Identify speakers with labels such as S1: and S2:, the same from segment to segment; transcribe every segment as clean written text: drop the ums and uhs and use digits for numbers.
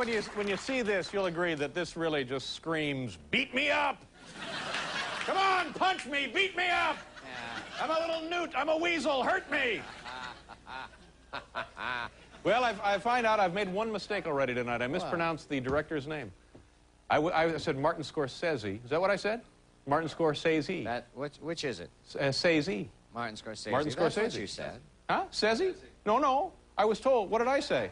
S1: when you see this, you'll agree that this really just screams, beat me up! Come on, punch me, beat me up! Yeah. I'm a little newt, I'm a weasel, hurt me! Well, I find out I've made one mistake already tonight. I mispronounced the director's name. I said Martin Scorsese. Is that what I said? Martin Scorsese.
S2: Which is it?
S1: Scorsese.
S2: Martin Scorsese.
S1: Martin Scorsese.
S2: That's what you said.
S1: Huh? Scorsese? No. I was told. What did I say?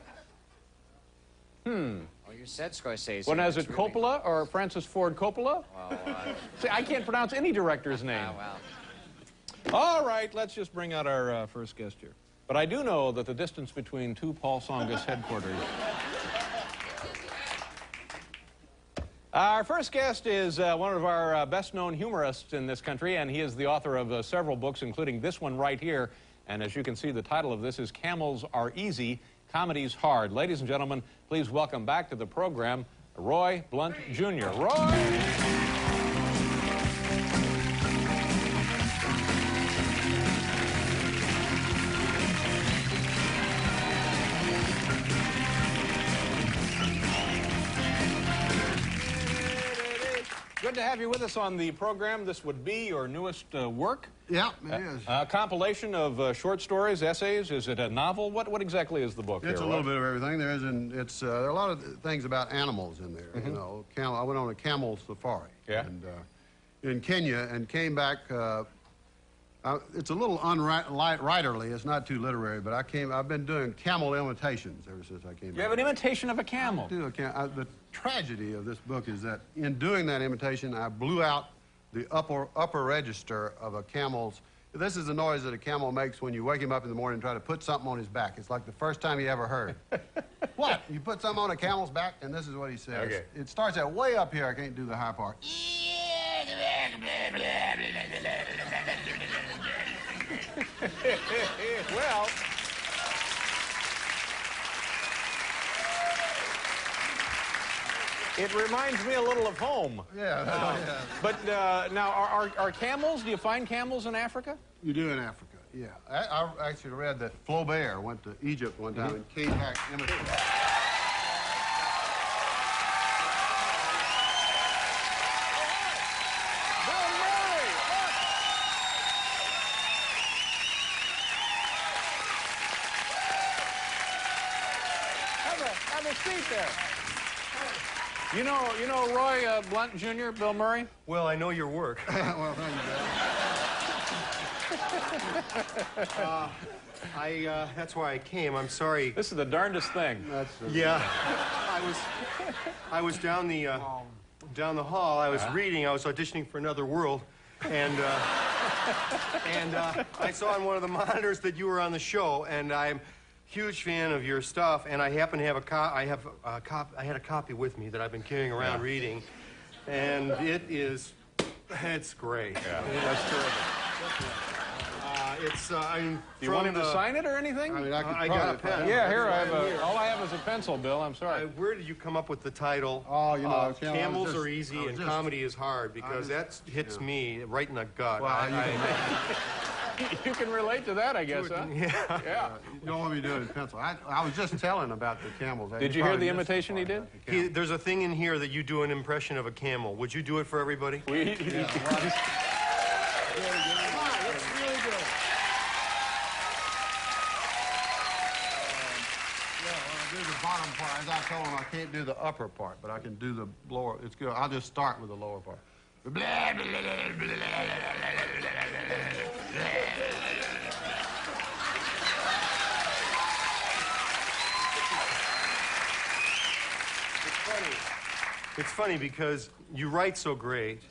S2: Oh, you said Scorsese.
S1: Well, now, is it Coppola or Francis Ford Coppola?
S2: Well,
S1: See, I can't pronounce any director's name.
S2: well.
S1: All right, let's just bring out our first guest here. But I do know that the distance between two Paul Tsongas headquarters... Our first guest is one of our best-known humorists in this country, and he is the author of several books, including this one right here. And as you can see, the title of this is Camels Are Easy, Comedy's Hard. Ladies and gentlemen, please welcome back to the program, Roy Blount Jr. Roy! Good to have you with us on the program. This would be your newest work.
S3: Yeah, it is.
S1: A compilation of short stories, essays. Is it a novel? What exactly is the book?
S3: It's a little bit of everything. There are a lot of things about animals in there. You know, I went on a camel safari.
S1: Yeah.
S3: And in Kenya and came back. It's a little unwriterly. It's not too literary, but I've been doing camel imitations ever since I came back.
S1: You have an imitation of a camel.
S3: I do. The tragedy of this book is that in doing that imitation, I blew out the upper register of a camel's. This is the noise that a camel makes when you wake him up in the morning and try to put something on his back. It's like the first time he ever heard. What? You put something on a camel's back? And this is what he says. Okay. It starts out way up here. I can't do the high part.
S1: Well, it reminds me a little of home.
S3: Yeah. Yeah.
S1: But now, are camels, do you find camels in Africa?
S3: You do in Africa, yeah. I actually read that Flaubert went to Egypt one time and came back imitating.
S1: Have a seat there. You know Roy Blount Jr., Bill Murray?
S4: Well, I know your work.
S3: Well, thank you, Bill.
S4: That's why I came. I'm sorry.
S1: This is the darndest thing.
S4: Yeah. I was down the hall. I was reading. I was auditioning for Another World, and I saw on one of the monitors that you were on the show, and I'm huge fan of your stuff, and I happen to have I had a copy with me that I've been carrying around reading, and it's great.
S1: Yeah, that's terrific.
S4: Do
S1: you want him to sign it or anything?
S3: I mean,
S4: I got a pen.
S1: Yeah, here all I have is a pencil, Bill. I'm sorry.
S4: Where did you come up with the title?
S3: Oh, you know,
S4: Camels Are Easy and Comedy is Hard, because that hits me right in the gut.
S3: Well,
S1: you can relate to that, I guess, huh? Yeah.
S3: You don't want me to do it in pencil. I was just telling about the camels.
S1: Did you hear the imitation he did?
S4: There's a thing in here that you do an impression of a camel. Would you do it for everybody?
S1: Yeah.
S3: It's really good. I'll do the bottom part. As I told him, I can't do the upper part, but I can do the lower. It's good. I'll just start with the lower part.
S4: It's funny because you write so great.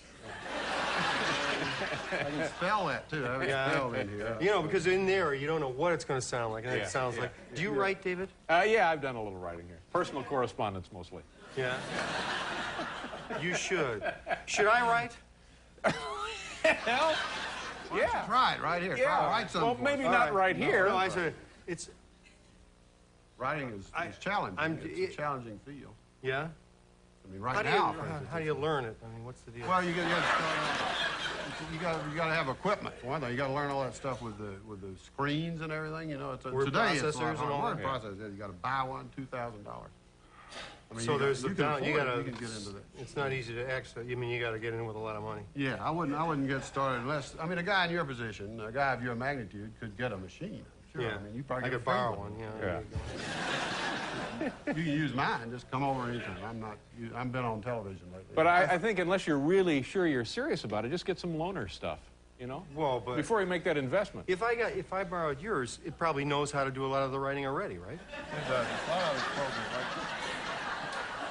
S3: I can spell that, too. I spelled in here.
S4: You know, because in there, you don't know what it's going to sound like. And it sounds like... Do you write, David?
S1: Yeah, I've done a little writing here. Personal correspondence, mostly.
S4: Yeah. You should. Should I write?
S1: Hell, yeah.
S3: Try it right here.
S1: Yeah.
S3: Try write something.
S1: Well, maybe not right here.
S4: No, I said it's...
S3: Writing is challenging. It's a challenging field.
S4: Yeah?
S3: I mean, right now,
S4: how do you learn it? I mean, what's the deal?
S3: Well, you got to have equipment for one thing. You got to learn all that stuff with the screens and everything. You know,
S4: word
S3: today
S4: processors
S3: it's
S4: and all
S3: word
S4: that.
S3: processors. You got to buy one, $2,000. I mean,
S4: So there's the
S3: you can
S4: down. You
S3: afford it,
S4: gotta.
S3: you can get into that.
S4: It's not easy to access. You mean you gotta get in with a lot of money?
S3: Yeah, I wouldn't get started unless, I mean, a guy in your position, a guy of your magnitude could get a machine. Sure.
S4: Yeah.
S3: I mean, you probably
S4: I
S3: get
S4: could
S3: a friend
S4: borrow
S3: with
S4: one.
S3: it.
S4: Yeah.
S1: Yeah.
S3: You can use mine. Just come over anytime. I've been on television lately.
S1: But I think unless you're really sure you're serious about it, just get some loaner stuff, you know?
S4: Well, but
S1: Before you make that investment.
S4: if I borrowed yours, it probably knows how to do a lot of the writing already, right?
S3: It does. A lot of it's programmed like this.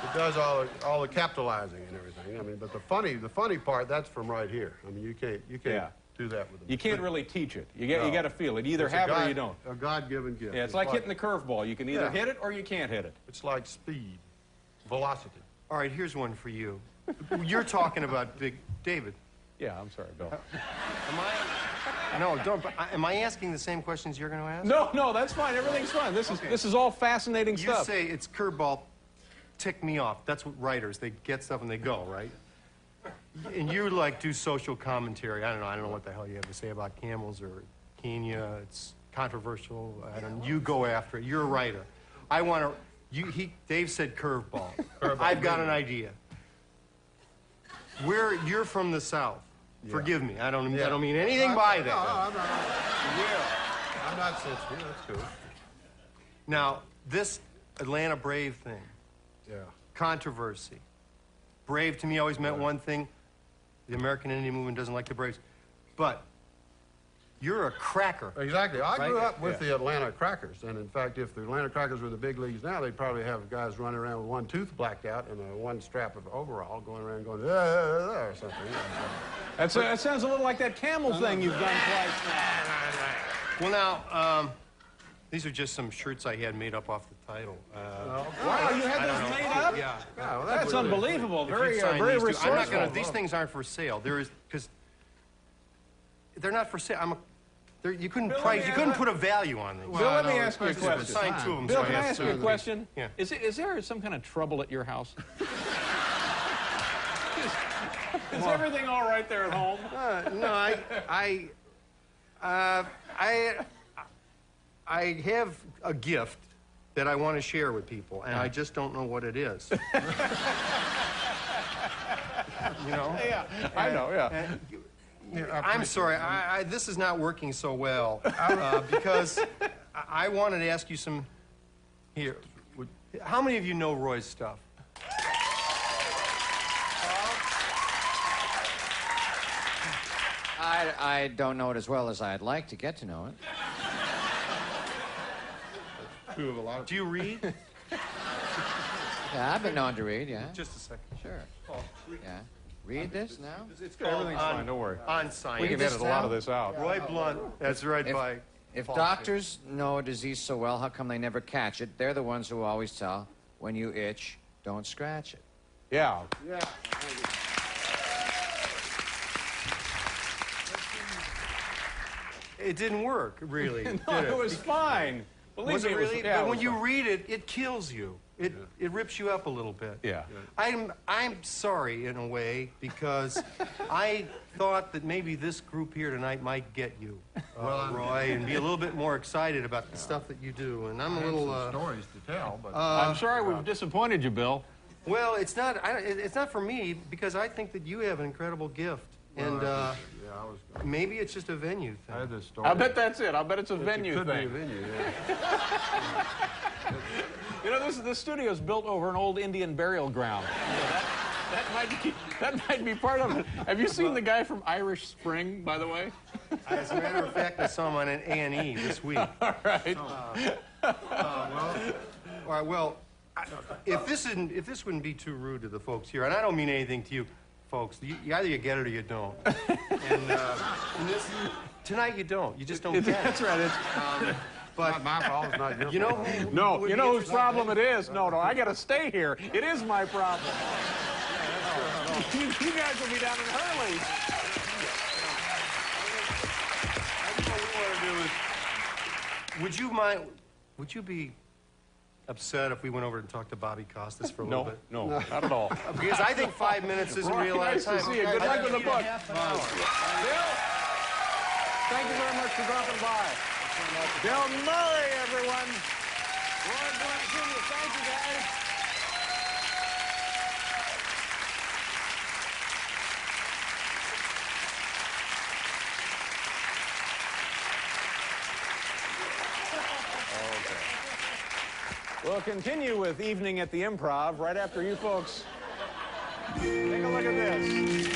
S3: It does all the capitalizing and everything. I mean, but the funny part, that's from right here. I mean, you can't
S1: Yeah.
S3: do that with a
S1: You can't
S3: machine.
S1: really teach it. You
S3: No.
S1: got to feel it. You either
S3: It's a
S1: have it or you don't.
S3: A God-given gift.
S1: Yeah, it's like hitting the curveball. You can either
S3: Yeah.
S1: hit it or you can't hit it.
S3: It's like speed, velocity.
S4: All right, here's one for you. You're talking about Big David.
S1: Yeah, I'm sorry, Bill.
S4: Am I? No, don't. Am I asking the same questions you're going to ask?
S1: No, that's fine. Everything's fine. This is all fascinating
S4: You
S1: stuff.
S4: say it's curveball, tick me off. That's what writers, they get stuff and they go, right? And you like do social commentary. I don't know what the hell you have to say about camels or Kenya. It's controversial. I don't know. You go after it. You're a writer. I want to. Dave said curveball. I've got an idea. You're from the South.
S3: Yeah.
S4: Forgive me. I don't mean
S3: No,
S4: anything by
S3: no,
S4: that.
S3: I'm not. Yeah. I'm not sensitive. That's cool.
S4: Now, this Atlanta Brave thing,
S3: Yeah.
S4: controversy. Brave to me always meant one thing. The American Indian movement doesn't like the Braves. But you're a cracker.
S3: Exactly. I grew
S4: Right?
S3: up with the Atlanta Crackers, and in fact, if the Atlanta Crackers were in the big leagues now, they'd probably have guys running around with one tooth blacked out and one strap of overall going around going, or something.
S1: That sounds a little like that camel thing you've done twice now.
S4: Well, now, these are just some shirts I had made up off the title.
S1: Wow, you had those made up?
S4: Yeah.
S3: Yeah, well,
S1: That's unbelievable.
S4: If you
S1: Very,
S4: sign
S1: very
S4: these two-
S1: resourceful.
S4: I'm not gonna. These things aren't for sale. There is because they're not for sale. You couldn't
S1: Bill,
S4: price.
S1: let
S4: You
S1: me-
S4: couldn't put a value on these.
S1: Bill, let me
S3: no,
S1: ask you a
S3: especially if
S1: question.
S3: it's
S4: Sign two of them.
S1: Bill,
S4: so
S1: can I
S4: have
S1: ask you a
S4: two.
S1: question?
S4: Yeah.
S1: Is there some kind of trouble at your house? Is everything all right there at home?
S4: No, I have a gift that I want to share with people, and I just don't know what it is. You know?
S1: Yeah, I know, yeah.
S4: I'm sorry, this is not working so well because I wanted to ask you some. Here, how many of you know Roy's stuff?
S2: I don't know it as well as I'd like to get to know it.
S3: True of a lot of
S4: Do you read?
S2: Yeah, I've been known to read, yeah.
S4: Just a second.
S2: Sure. Yeah. Read this now?
S4: It's called
S1: Everything's fine, don't worry.
S4: On Science.
S1: We can edit a lot of this out.
S4: Roy Blount. That's right by.
S2: If
S4: Paul
S2: doctors know a disease so well, how come they never catch it? They're the ones who always tell, when you itch, don't scratch it.
S1: Yeah.
S3: Yeah.
S4: It didn't work, really.
S1: No,
S4: did
S1: it was fine. Believe
S4: Was
S1: me,
S4: it really?
S1: yeah,
S4: But
S1: it
S4: when
S1: was
S4: you
S1: fine.
S4: read it, it kills you. It rips you up a little bit.
S1: Yeah.
S4: I'm sorry in a way because I thought that maybe this group here tonight might get you, Roy, and be a little bit more excited about the stuff that you do. And I'm a little.
S3: Stories to tell, but
S1: I'm sorry we've disappointed you, Bill.
S4: Well, it's not. It's not for me because I think that you have an incredible gift, and
S3: yeah, I was.
S4: maybe it's just a venue
S3: I
S4: thing.
S3: had this story.
S1: I bet that's it. I bet it's a venue
S3: Could be a
S1: thing.
S3: venue. Yeah.
S1: You know, this studio's built over an old Indian burial ground. That might be part of it. Have you seen the guy from Irish Spring, by the way?
S4: As a matter of fact, I saw him on an A&E this week.
S1: All right.
S4: All right. Well, if this wouldn't be too rude to the folks here, and I don't mean anything to you, folks. Either you get it or you don't. And tonight you don't. You just don't get it.
S1: That's right.
S4: But
S3: My fault. It's not your
S4: you know,
S3: fault.
S4: who
S1: No,
S4: would
S1: you
S4: be
S1: know whose
S4: interested-
S1: problem it is? No, I got to stay here. It is my problem. You guys will be down in Hurley.
S4: I think what we want to do is, would you be upset if we went over and talked to Bobby Costas for a little
S1: No,
S4: bit?
S1: no, not at all.
S4: Because I think 5 minutes isn't
S1: Roy,
S4: real lot of
S1: nice to
S4: time.
S1: see you. Good luck with the book. Bill, thank you very much for dropping by. Bill Murray, everyone. Roy Blount Jr., thank you, guys. We'll continue with Evening at the Improv right after you folks take a look at this.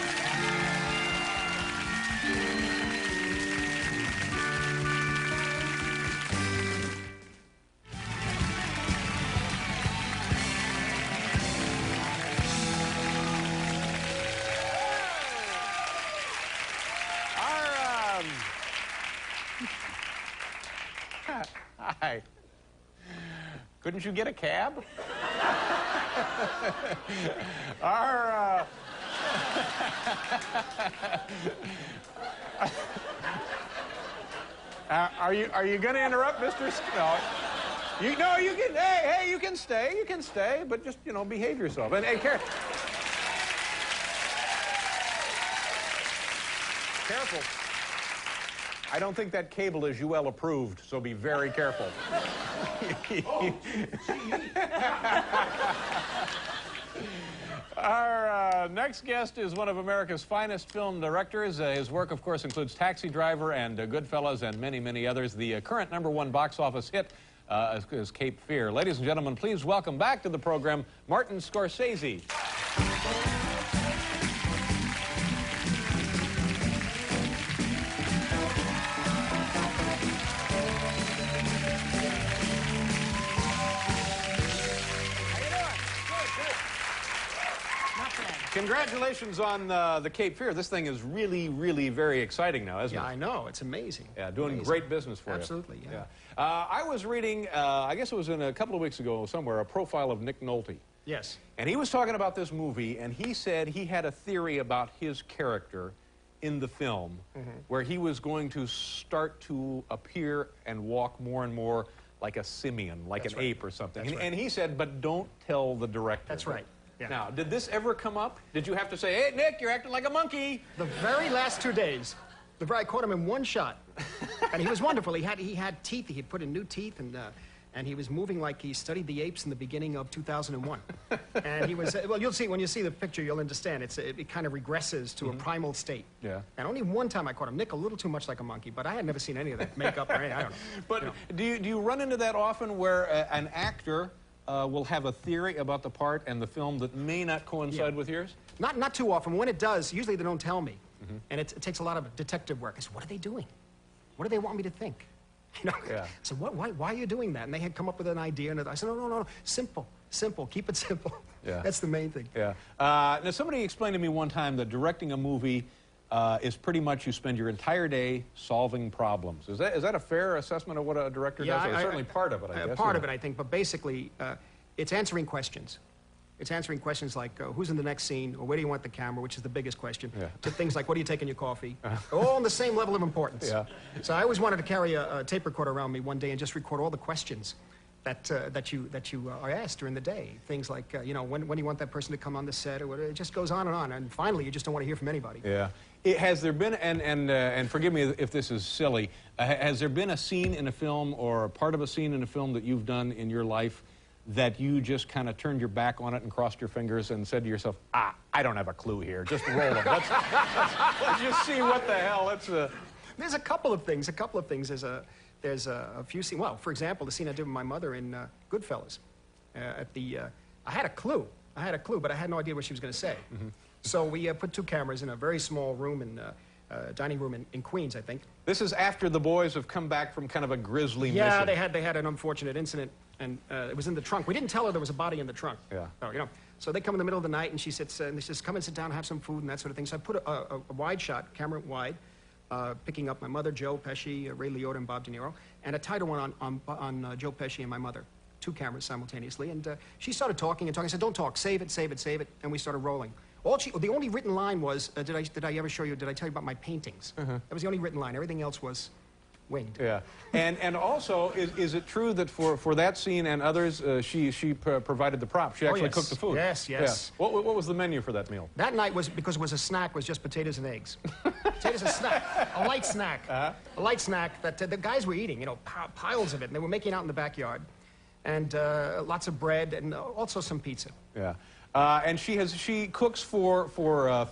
S1: Hi. Couldn't you get a cab? Our, are you going to interrupt, Mr. No. You can. Hey, you can stay, but just behave yourself. And careful. I don't think that cable is UL approved, so be very careful. Our next guest is one of America's finest film directors. His work, of course, includes Taxi Driver and Goodfellas and many, many others. The current #1 box office hit is Cape Fear. Ladies and gentlemen, please welcome back to the program Martin Scorsese. Congratulations on the Cape Fear. This thing is really, really very exciting now, isn't it?
S5: Yeah, I know. It's amazing.
S1: Yeah, doing
S5: amazing.
S1: Great business for
S5: Absolutely,
S1: you.
S5: yeah.
S1: I was reading, I guess it was in a couple of weeks ago somewhere, a profile of Nick Nolte.
S5: Yes.
S1: And he was talking about this movie, and he said he had a theory about his character in the film, where he was going to start to appear and walk more and more like a simian, like an ape or something. And he said, but don't tell the director.
S5: That's right. Yeah.
S1: Now, did this ever come up? Did you have to say, hey, Nick, you're acting like a monkey?
S5: The very last 2 days, I caught him in one shot, and he was wonderful. He had teeth. He had put in new teeth, and he was moving like he studied the apes in the beginning of 2001. And he was, well, you'll see, when you see the picture, you'll understand. It kind of regresses to a primal state.
S1: Yeah.
S5: And only one time I caught him. Nick, a little too much like a monkey, but I had never seen any of that makeup or anything. I don't know.
S1: But do you run into that often where an actor will have a theory about the part and the film that may not coincide with yours?
S5: Not too often. When it does, usually they don't tell me. And it takes a lot of detective work. I said, what are they doing? What do they want me to think? You know?
S1: Yeah.
S5: So why are you doing that? And they had come up with an idea, and I said, no, simple, keep it simple.
S1: Yeah.
S5: That's the main thing.
S1: Yeah. Now, somebody explained to me one time that directing a movie is pretty much you spend your entire day solving problems. Is that a fair assessment of what a director does? Or certainly part of it, I guess.
S5: Part of it, I think, but basically, it's answering questions. It's answering questions like, who's in the next scene, or where do you want the camera, which is the biggest question, to things like, what do you take in your coffee? All on the same level of importance. Yeah. So I always wanted to carry a tape recorder around me one day and just record all the questions that you are asked during the day. Things like, when do you want that person to come on the set, or it just goes on, and finally you just don't want to hear from anybody.
S1: Yeah. Has there been, and forgive me if this is silly, has there been a scene in a film or a part of a scene in a film that you've done in your life that you just kind of turned your back on it and crossed your fingers and said to yourself, I don't have a clue here, just roll it. Let's just see what the hell.
S5: There's a couple of things. There's a few scenes. Well, for example, the scene I did with my mother in Goodfellas. I had a clue, but I had no idea what she was going to say. So we put 2 cameras in a very small room in dining room in Queens, I think.
S1: This is after the boys have come back from kind of a grisly mission.
S5: Yeah, they had an unfortunate incident, and it was in the trunk. We didn't tell her there was a body in the trunk.
S1: Yeah.
S5: So they come in the middle of the night, and she sits and they says, come and sit down and have some food and that sort of thing. So I put a wide shot, camera wide, picking up my mother, Joe Pesci, Ray Liotta, and Bob De Niro, and a tighter one on Joe Pesci and my mother. 2 cameras simultaneously, and she started talking and talking. I said, don't talk, save it, and we started rolling. The only written line was, did I ever show you, did I tell you about my paintings? That was the only written line. Everything else was winged.
S1: Yeah. And also, is it true that for that scene and others, she provided the props? She actually cooked the food?
S5: Yes.
S1: Yeah. What was the menu for that meal?
S5: That night was, because it was a snack, was just potatoes and eggs. Potatoes and snack. A light snack. A light snack that the guys were eating, piles of it, and they were making out in the backyard. And lots of bread and also some pizza.
S1: Yeah. And she cooks for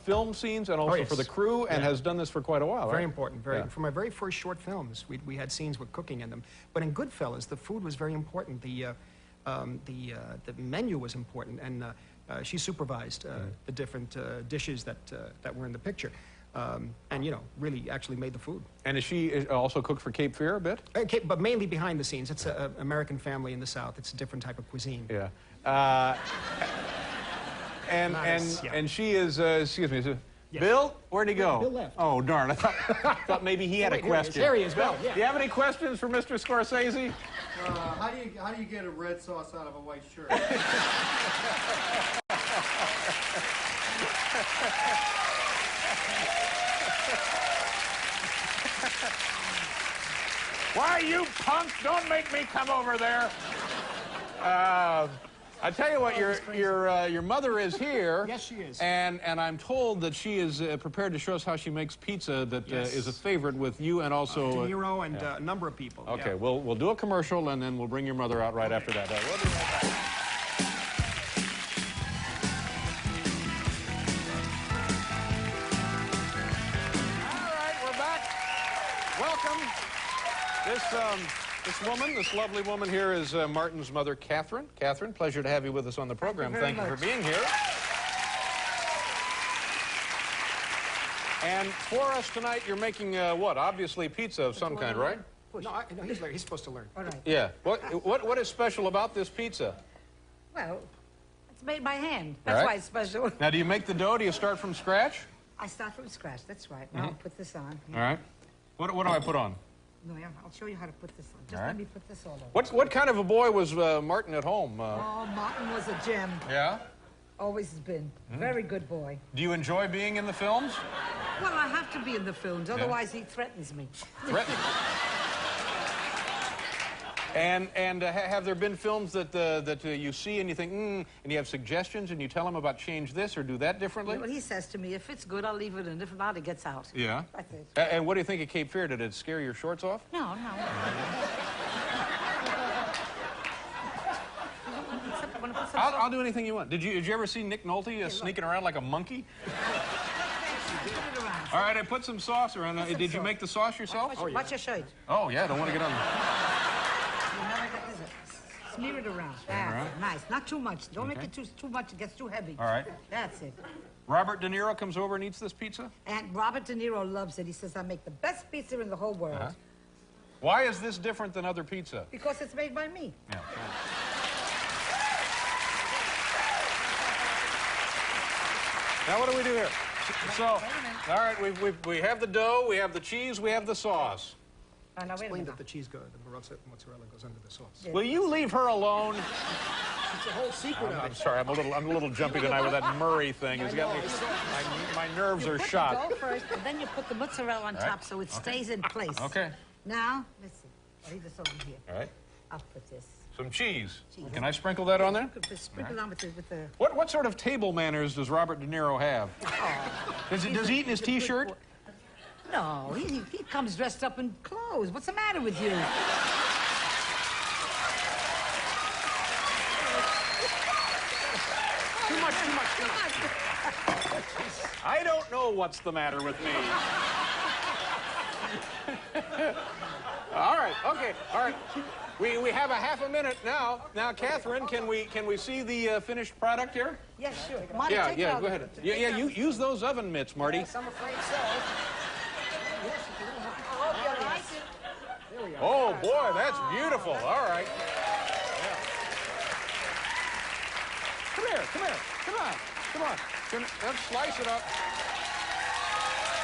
S1: film scenes and also for the crew, and has done this for quite a while, right?
S5: Very important. For my very first short films, we had scenes with cooking in them. But in Goodfellas, the food was very important. the menu was important, and she supervised the different dishes that were in the picture. And, you know, really actually made the food.
S1: And is she also cooked for Cape Fear a bit?
S5: Okay, but mainly behind the scenes. It's an American family in the South. It's a different type of cuisine.
S1: Yeah.
S5: Yeah.
S1: And she is, excuse me,
S5: Yes.
S1: Bill? Where'd he go?
S5: Bill left.
S1: Oh, darn. I thought maybe he had a question.
S5: Here he is, Bill.
S1: Do you have any questions for Mr. Scorsese?
S4: How do you get a red sauce out of a white shirt?
S1: Why, you punk? Don't make me come over there. I tell you what, your mother is here.
S5: Yes, she is.
S1: And I'm told that she is prepared to show us how she makes pizza that is a favorite with you and also...
S5: De Niro and a number of people.
S1: Okay,
S5: Yeah.
S1: we'll do a commercial and then we'll bring your mother out right after that. We'll be right back. All right, we're back. Welcome. This woman, this lovely woman here is Martin's mother, Katherine. Katherine, pleasure to have you with us on the program. Thank you for being here. And for us tonight, you're making what? Obviously pizza of some kind, right?
S5: No, he's supposed to learn.
S6: All right.
S1: Yeah. What is special about this pizza?
S6: Well, it's made by hand.
S1: All
S6: That's
S1: right.
S6: why it's special.
S1: Now, do you make the dough? Do you start from scratch?
S6: I start from scratch. That's right. Now I'll put this on.
S1: All right. What do I put on?
S6: No, yeah, I'll show you how to put this on. Just
S1: All right.
S6: let me put this all over.
S1: What kind of a boy was Martin at home?
S6: Oh, Martin was a gem.
S1: Yeah?
S6: Always has been. Very good boy.
S1: Do you enjoy being in the films?
S6: Well, I have to be in the films, otherwise he threatens me.
S1: Threatening. And have there been films that you see and you think, and you have suggestions and you tell him about change this or do that differently?
S6: Well, he says to me, if it's good, I'll leave it in. If not, it gets out.
S1: Yeah.
S6: That's it.
S1: And what do you think of Cape Fear? Did it scare your shorts off?
S6: No.
S1: I'll do anything you want. Did you ever see Nick Nolte sneaking around like a monkey?
S6: Put it around.
S1: All right, I put some sauce around. Did you make the sauce yourself?
S6: Watch your shirt.
S1: Oh, yeah, don't want to get on.
S6: You never get this. Smear it around. That's
S1: All right.
S6: it. Nice. Not too much. Don't make it too much. It gets too heavy.
S1: All right.
S6: That's it.
S1: Robert De Niro comes over and eats this pizza?
S6: And Robert De Niro loves it. He says, I make the best pizza in the whole world.
S1: Uh-huh. Why is this different than other pizza?
S6: Because it's made by me.
S1: Yeah. Now what do we do here? So, all right, we have the dough, we have the cheese, we have the sauce.
S6: Now, wait a
S5: Explain
S6: minute.
S5: that the mozzarella goes under the sauce.
S6: Yeah.
S1: Will you leave her alone?
S5: It's a whole secret of
S1: I'm
S5: it.
S1: sorry, I'm a little jumpy tonight with that Murray thing. It's got me, my nerves are
S6: Put
S1: shot.
S6: the dough first, and then you put the mozzarella on
S1: All right.
S6: top so it stays in place.
S1: Okay.
S6: Now, listen. I'll leave this over here.
S1: All right.
S6: I'll put this.
S1: Some cheese.
S6: Cheese.
S1: Can I sprinkle that on there?
S6: You could just sprinkle on with the...
S1: What sort of table manners does Robert De Niro have? Does he eat in his
S6: he's a good
S1: T-shirt?
S6: boy. No, he comes dressed up in clothes. What's the matter with you?
S5: Too much.
S1: I don't know what's the matter with me. All right, okay, all right. We have a half a minute now. Now, Katherine, can we see the finished product here?
S6: Yes, sure. Marty,
S1: Yeah,
S6: take it
S1: yeah,
S6: out.
S1: go ahead.
S6: Take
S1: Yeah,
S6: it out.
S1: you use those oven mitts, Marty.
S5: Yes, I'm afraid so.
S1: Oh, boy, that's beautiful. All right. Yeah. Come here. Come on. Let's slice it up.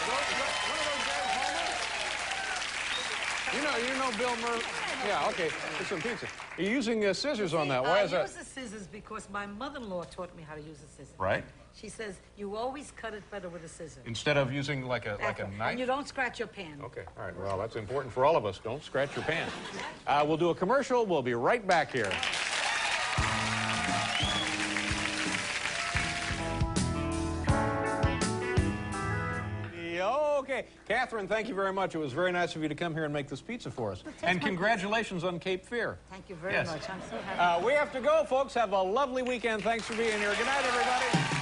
S1: One of those guys home? You know Bill Murray? Yeah, okay. It's some pizza. You're using scissors on that. Why is
S6: I
S1: that?
S6: use the scissors because my mother-in-law taught me how to use the scissors.
S1: Right.
S6: She says, you always cut it better with a scissor.
S1: Instead of using like a
S6: And
S1: knife?
S6: you don't scratch your pan.
S1: Okay, all right. Well, that's important for all of us. Don't scratch your pan. We'll do a commercial. We'll be right back here. Okay. Katherine, thank you very much. It was very nice of you to come here and make this pizza for us. And congratulations on Cape Fear.
S6: Thank you very
S1: Yes.
S6: much. I'm so happy.
S1: We have to go, folks. Have a lovely weekend. Thanks for being here. Good night, everybody.